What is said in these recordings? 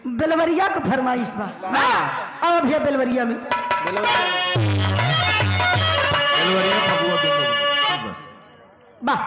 बेलवरिया का फरमाइश बा। अब भैया बेलवरिया में वाह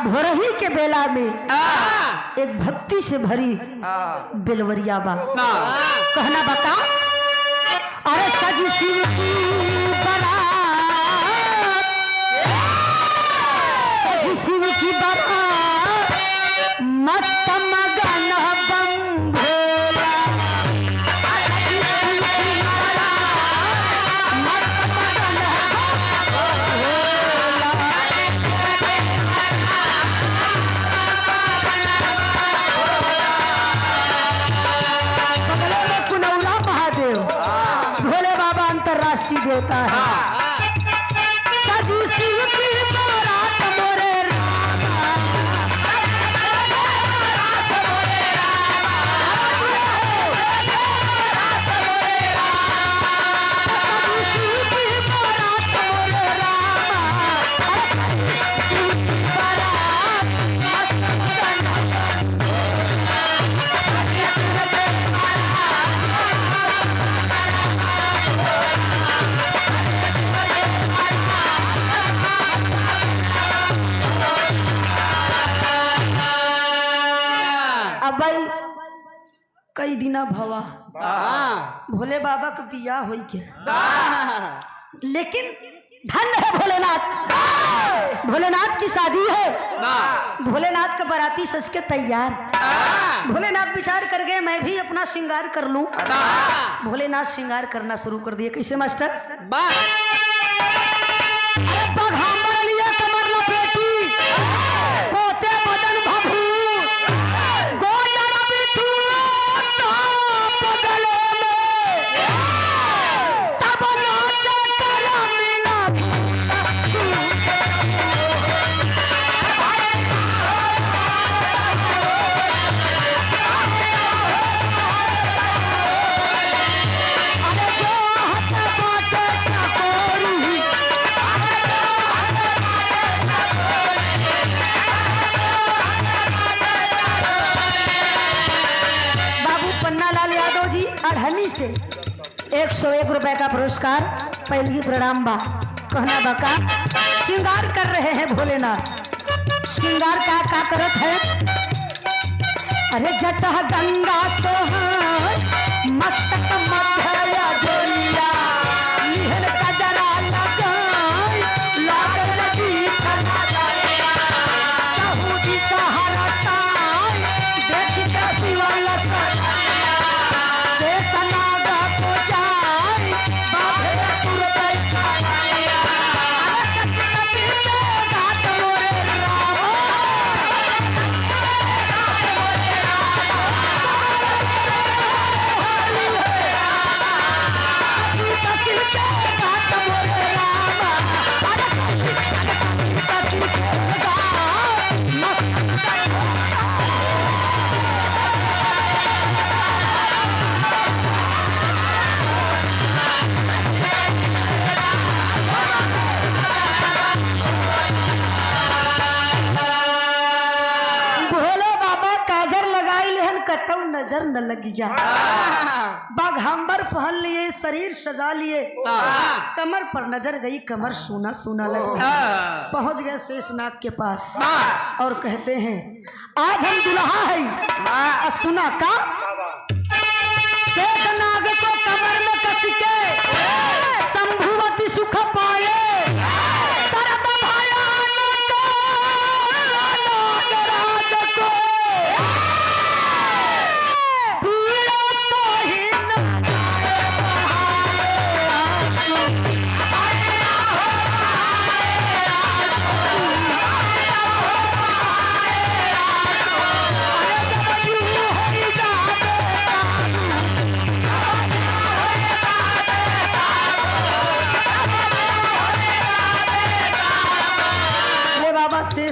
भोरही के बेला में एक भक्ति से भरी बेलवरिया बा। कहना बता अरे सजी शिव की बारात, सजी शिव की बारात मस्त मगन बम भोला, राष्ट्रीय देवता है। सजी शिव की बारात मोरे रामा, सजी शिव की बारात मोरे रामा, शिव की बारात मस्त मगन भाई कई दिना भवा भोले बाबा का बियाह हो गया, लेकिन धन है भोलेनाथ, भोलेनाथ की शादी है, भोलेनाथ का बाराती सज के तैयार। भोलेनाथ विचार कर गए मैं भी अपना श्रृंगार कर लूं। भोलेनाथ श्रृंगार करना शुरू कर दिए। कैसे मास्टर? अढ़नी से 101 रुपए का पुरस्कार पहली प्रणाम बा। कहना बका श्रृंगार कर रहे हैं भोलेनाथ। श्रृंगार का करत है? अरे जटा गंगा सोहर मस्तक मध्या जोरिया निहल कजरा लगाई लागल लगी खनाया सहूदी सहारा साई देखी का शिवाला नजर न लगी जा। बाघांबर पहन लिए, शरीर सजा लिए, कमर पर नजर गई, कमर सोना सोना लगा। पहुंच गए शेषनाग के पास और कहते हैं आज हम दुल्हा है। सुना का शेषनाग को कमर में कस के शंभुवती सुख पाए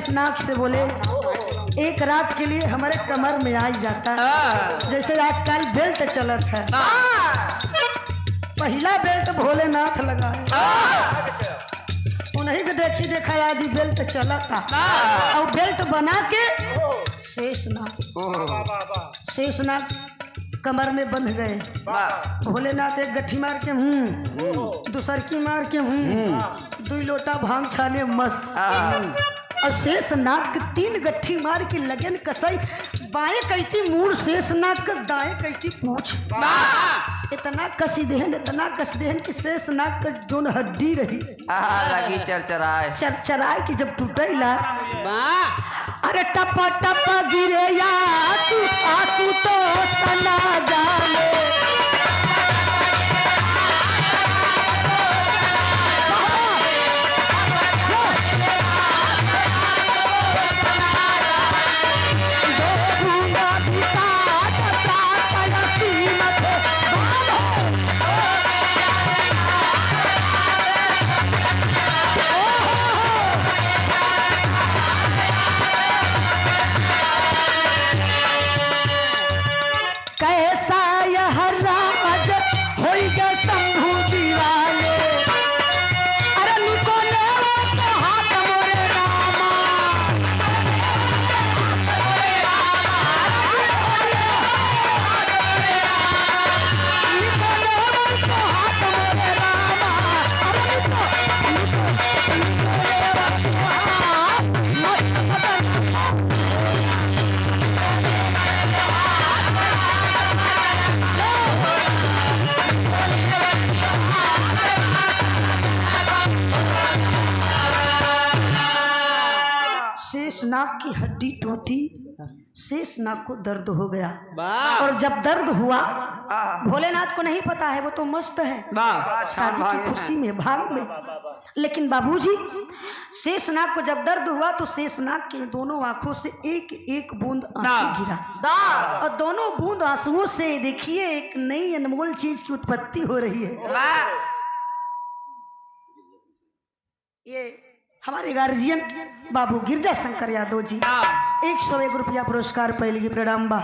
शेषनाग से बोले एक रात के लिए हमारे कमर में आ जाता है, जैसे आजकल बेल्ट चलत है। पहला बेल्ट भोलेनाथ लगा उन्हीं को देखी देखा आज बेल्ट चला था और बेल्ट बना के शेषनाग कमर में बंध गए। भोलेनाथ एक गट्ठी मार के दूसर की मार के 2 लोटा भांग छाने मस्त और शेषनाग 3 गट्ठी मार के लगन कसई बाएं कहती मूड शेषनाग का दाएं कहती पूछ। इतना कसी देहन कि शेषनाग का जोन हड्डी रही लगी चरचराए कि जब टूटेला अरे टपा टपा गिरे या आंसू तो सना जाने। शेषनाग की हड्डी टूटी, शेषनाग को दर्द हो गया और जब दर्द हुआ भोलेनाथ को नहीं पता है, वो तो मस्त है शादी की खुशी में भाग में। लेकिन बाबूजी शेषनाग को जब दर्द हुआ तो शेषनाग के दोनों आंखों से एक एक बूंद आंसू गिरा और दोनों बूंद आंसुओं से देखिए एक नई अनमोल चीज की उत्पत्ति हो रही है। ये हमारे गार्जियन बाबू गिरजा शंकर यादव जी 101 रुपया पुरस्कार पहले की प्रणाम बा।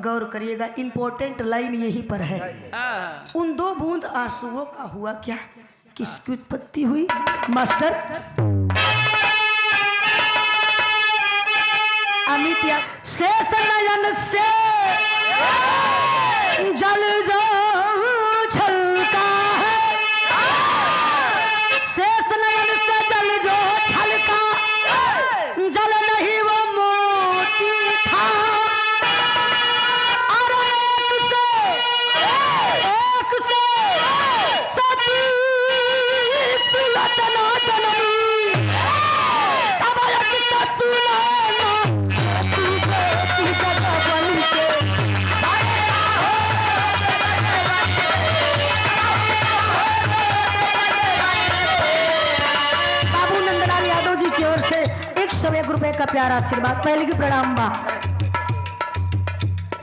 गौर करिएगा, इंपॉर्टेंट लाइन यहीं पर है। उन 2 बूंद आंसुओं का हुआ क्या, किसकी उत्पत्ति हुई मास्टर? अमित शेष नयन से जल जो छलका है, शेष नयन से जल जो छलका, जल नहीं वो मोती था। और एक से सती सुलोचना जननी, तब एक से सुनैना तू जगबन के। बाबू नंदलाल यादव जी की ओर से 101 रुपए का प्यारा आशीर्वाद पहले की प्रणाम बा।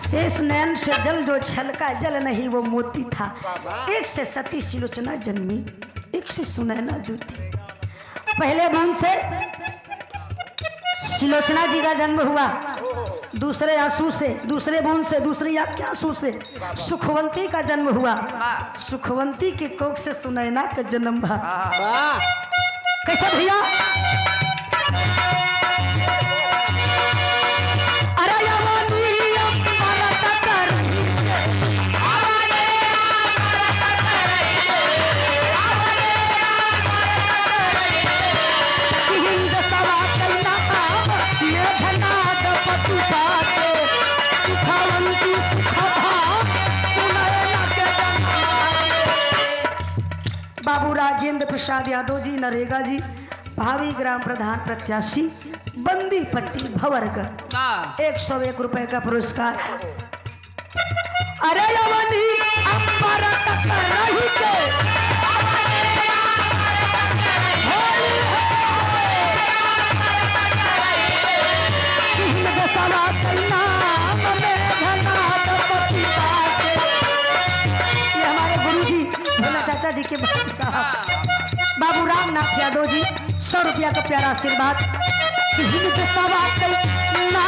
शेष नयन से जल जो छलका, जल नहीं वो मोती था। एक से सती सुलोचना जन्मी, एक से सुनैना ज्योति। पहले बूंद से सुलोचना जी का जन्म हुआ, दूसरे आंसू से, दूसरे बूंद से, दूसरी आंख के आंसू से सुखवंती का जन्म हुआ। सुखवंती के कोख से सुनैना का जन्म हुआ। कैसा भैया? बाबू राजेंद्र प्रसाद यादव जी नरेगा जी, भावी ग्राम प्रधान प्रत्याशी, बंदी पट्टी भवरगढ़, 101 रुपए का पुरस्कार। अरे यवनी अंबर तक रही के ये हमारे गुरु जी भोला चाचा जी के साहब बाबू रामनाथ यादव जी 100 रुपया का प्यारा आशीर्वाद। हिंद सवा ना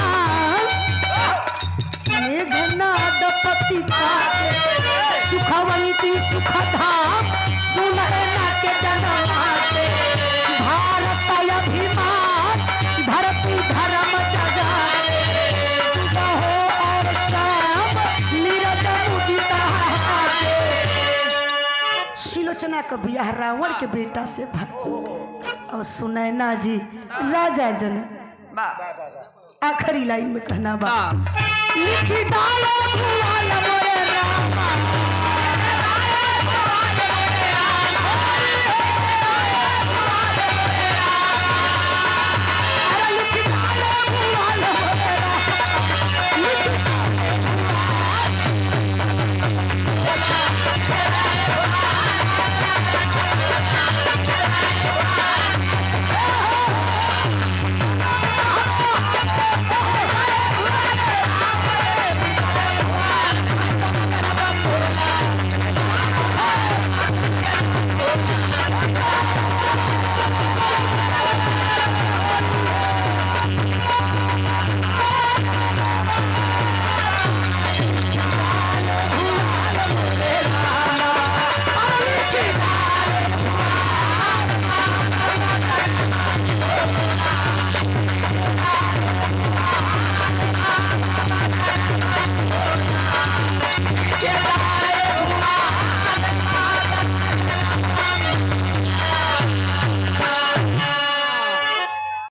मेघनाद पति पाते सुखवंती सुखधाम सुनैना के जन्माते भारत अभिमान धरती धर्म जगाते सुबह और शाम नीरज मुदिता शिलोचना का बियाह रावण के बेटा से और सुनैना जी राजा जनक। आखिरी लाइन में कहना बा लिखी डालो भुआल मोरे रामा